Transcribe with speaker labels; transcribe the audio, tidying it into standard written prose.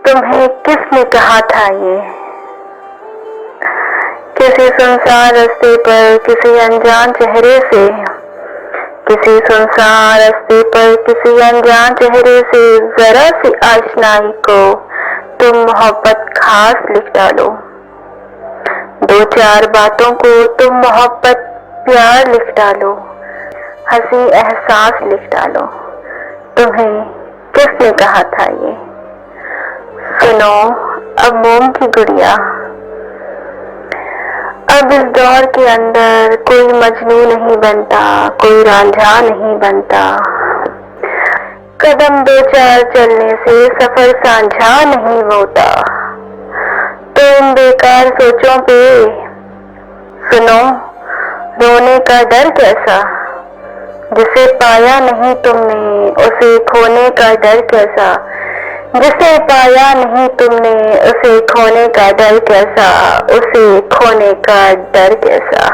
Speaker 1: तुम्हें किसने कहा था ये? किसी सुनसान रास्ते पर किसी अनजान चेहरे से, किसी सुनसान रास्ते पर किसी अनजान चेहरे से जरा सी आशनाई को तुम मोहब्बत खास लिख डालो। दो चार बातों को तुम मोहब्बत प्यार लिख डालो, हंसी एहसास लिख डालो। तुम्हें किसने कहा था ये? सुनो अब मोम की गुड़िया, अब इस दौर के अंदर कोई मजनू नहीं बनता, कोई रांझा नहीं बनता। कदम दो चार चलने से सफर साझा नहीं होता। तो इन बेकार सोचों पे सुनो, रोने का डर कैसा, जिसे पाया नहीं तुमने उसे खोने का डर कैसा, जिसे पाया नहीं तुमने उसे खोने का डर कैसा, उसे खोने का डर कैसा।